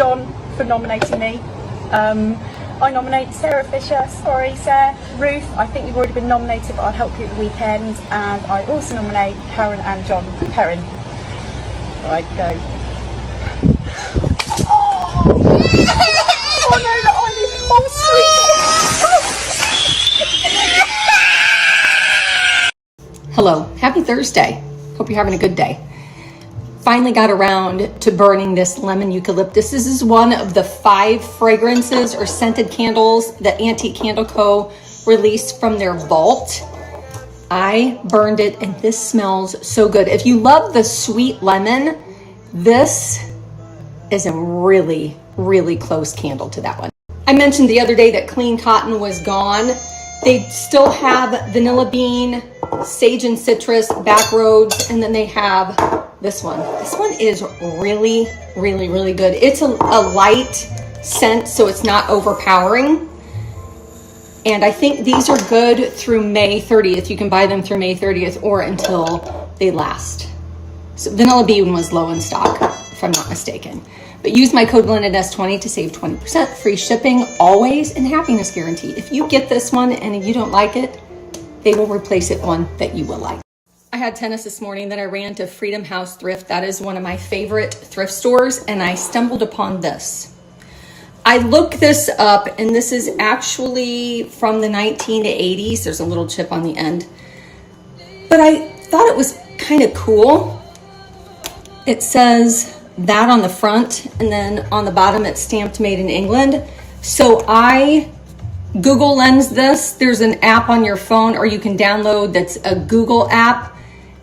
John for nominating me. I nominate Sarah Fisher, sorry Sarah. Ruth, I think you've already been nominated, but I'll help you at the weekend. And I also nominate Karen and John Perrin. Right, go. Oh no, the Irish sweet. Hello, happy Thursday. Hope you're having a good day. Finally got around to burning this lemon eucalyptus. This is one of the 5 fragrances or scented candles that Antique Candle Co. released from their vault. I burned it and this smells so good. If you love the sweet lemon, this is a really, really close candle to that one. I mentioned the other day that clean cotton was gone. They still have vanilla bean, sage and citrus, back roads, and then they have this one. This one is really, really, really good. It's a light scent, so it's not overpowering. And I think these are good through May 30th. You can buy them through May 30th or until they last. So vanilla bean was low in stock, if I'm not mistaken. But use my code BlendedNest20 to save 20%, free shipping always, and happiness guarantee. If you get this one and you don't like it, they will replace it one that you will like. I had tennis this morning, then I ran to Freedom House Thrift. That is one of my favorite thrift stores, and I stumbled upon this. I looked this up, and this is actually from the 1980s. There's a little chip on the end. But I thought it was kind of cool. It says that on the front, and then on the bottom it's stamped made in England. So I Google Lens this. There's an app on your phone, or you can download that's a Google app,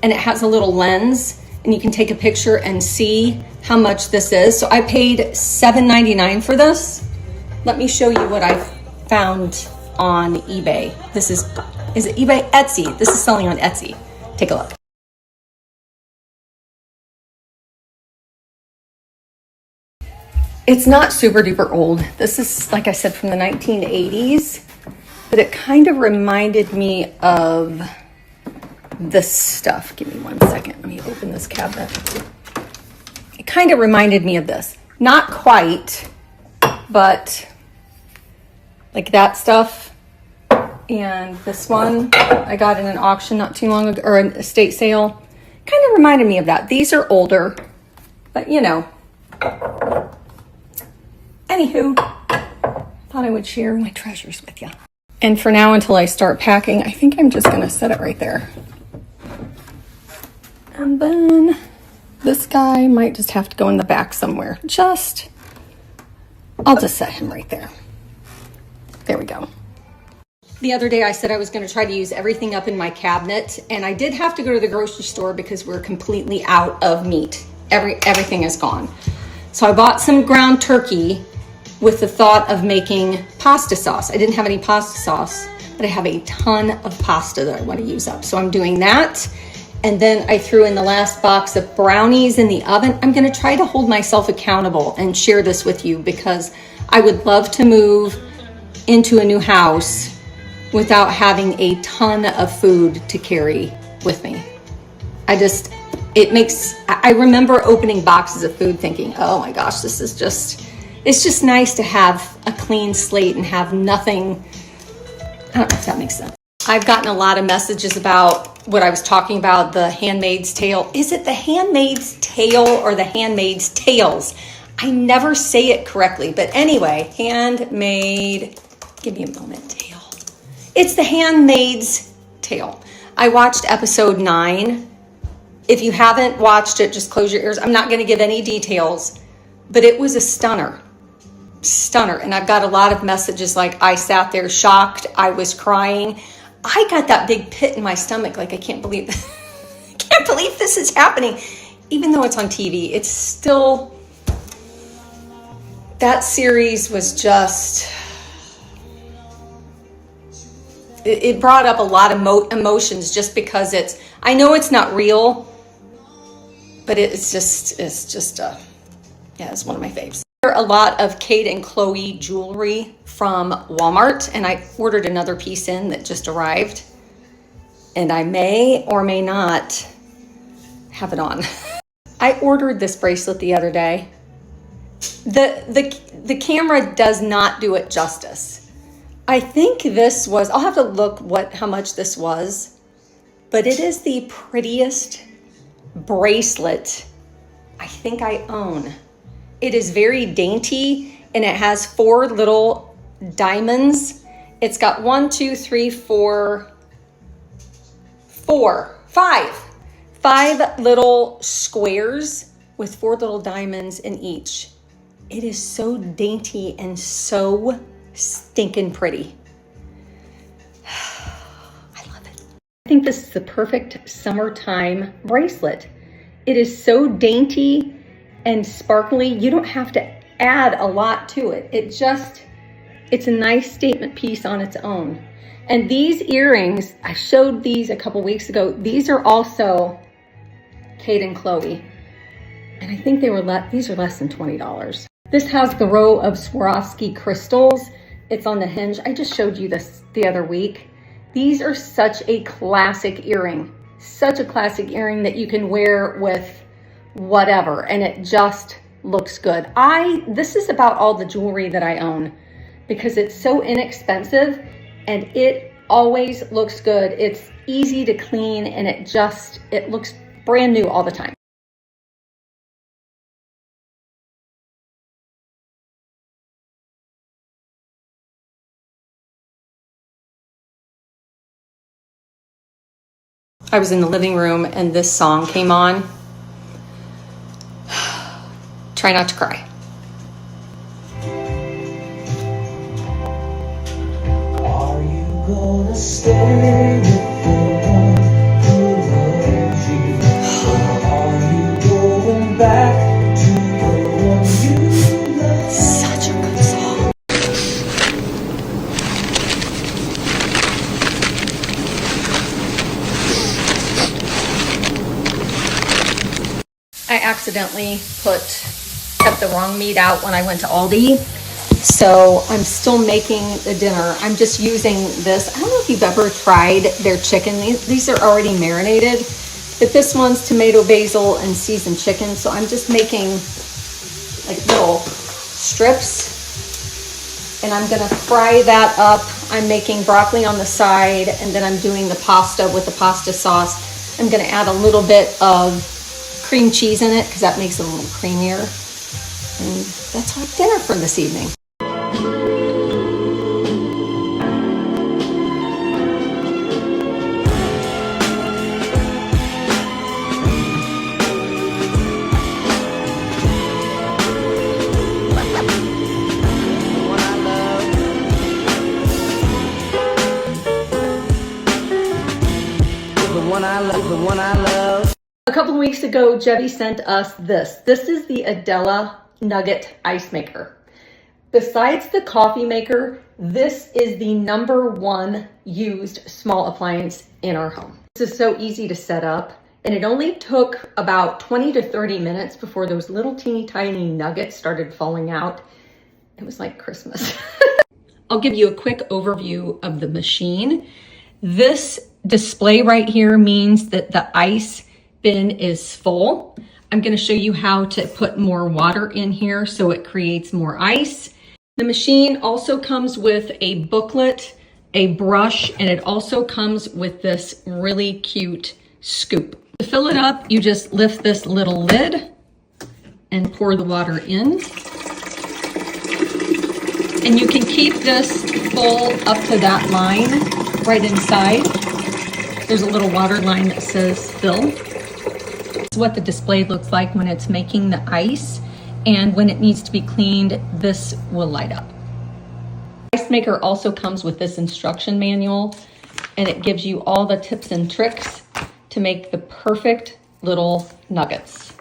and it has a little lens, and you can take a picture and see how much this is. So I paid $7.99 for this. Let me show you what I found on eBay. Is it eBay? Etsy. This is selling on Etsy. Take a look. It's not super duper old. This is, like I said, from the 1980s, but it kind of reminded me of this stuff. Give me 1 second. Let me open this cabinet. It kind of reminded me of this. Not quite, but like that stuff. And this one I got in an auction not too long ago, or an estate sale. Kind of reminded me of that. These are older, but you know. Anywho, thought I would share my treasures with you. And for now, until I start packing, I think I'm just gonna set it right there. And then this guy might just have to go in the back somewhere. I'll just set him right there. There we go. The other day I said I was gonna try to use everything up in my cabinet, and I did have to go to the grocery store because we're completely out of meat. Everything is gone. So I bought some ground turkey with the thought of making pasta sauce. I didn't have any pasta sauce, but I have a ton of pasta that I want to use up. So I'm doing that. And then I threw in the last box of brownies in the oven. I'm gonna try to hold myself accountable and share this with you because I would love to move into a new house without having a ton of food to carry with me. I remember opening boxes of food thinking, oh my gosh, it's just nice to have a clean slate and have nothing. I don't know if that makes sense. I've gotten a lot of messages about what I was talking about, the Handmaid's Tale. Is it the Handmaid's Tale or the Handmaid's Tales? I never say it correctly, but anyway, Handmaid, give me a moment, Tale. It's the Handmaid's Tale. I watched episode 9. If you haven't watched it, just close your ears. I'm not going to give any details, but it was a stunner. And I've got a lot of messages like I sat there shocked. I was crying. I got that big pit in my stomach. Like, I can't believe this is happening. Even though it's on TV, it's still, that series was just, it brought up a lot of emotions just because I know it's not real, but it's one of my faves. There are a lot of Kate and Chloe jewelry from Walmart, and I ordered another piece in that just arrived, and I may or may not have it on. I ordered this bracelet the other day, The camera does not do it justice. I think this was, I'll have to look how much this was, but it is the prettiest bracelet I think I own. It is very dainty and it has 4 little diamonds. It's got 1, 2, 3, 4, 5 little squares with 4 little diamonds in each. It is so dainty and so stinking pretty. I love it. I think this is the perfect summertime bracelet. It is so dainty and sparkly. You don't have to add a lot to it. It's a nice statement piece on its own. And these earrings, I showed these a couple weeks ago. These are also Kate and Chloe. And I think these are less than $20. This has the row of Swarovski crystals. It's on the hinge. I just showed you this the other week. These are such a classic earring. Such a classic earring that you can wear with whatever, and it just looks good. This is about all the jewelry that I own because it's so inexpensive and it always looks good. It's easy to clean and it looks brand new all the time. I was in the living room and this song came on. Try not to cry. Are you gonna stay with the one who loves you? Or are you going back to the one you love? Such a good song. I accidentally kept the wrong meat out when I went to Aldi. So I'm still making the dinner. I'm just using this. I don't know if you've ever tried their chicken. These are already marinated, but this one's tomato, basil, and seasoned chicken. So I'm just making like little strips and I'm gonna fry that up. I'm making broccoli on the side and then I'm doing the pasta with the pasta sauce. I'm gonna add a little bit of cream cheese in it because that makes it a little creamier. And that's our dinner for this evening. The one I love. A couple of weeks ago, Jebby sent us this. This is the Adela Nugget Ice Maker. Besides the coffee maker, this is the #1 used small appliance in our home. This is so easy to set up, and it only took about 20 to 30 minutes before those little teeny tiny nuggets started falling out. It was like Christmas. I'll give you a quick overview of the machine. This display right here means that the ice bin is full. I'm going to show you how to put more water in here so it creates more ice. The machine also comes with a booklet, a brush, and it also comes with this really cute scoop. To fill it up, you just lift this little lid and pour the water in. And you can keep this full up to that line right inside. There's a little water line that says fill. This is what the display looks like when it's making the ice, and when it needs to be cleaned, this will light up. The ice maker also comes with this instruction manual, and it gives you all the tips and tricks to make the perfect little nuggets.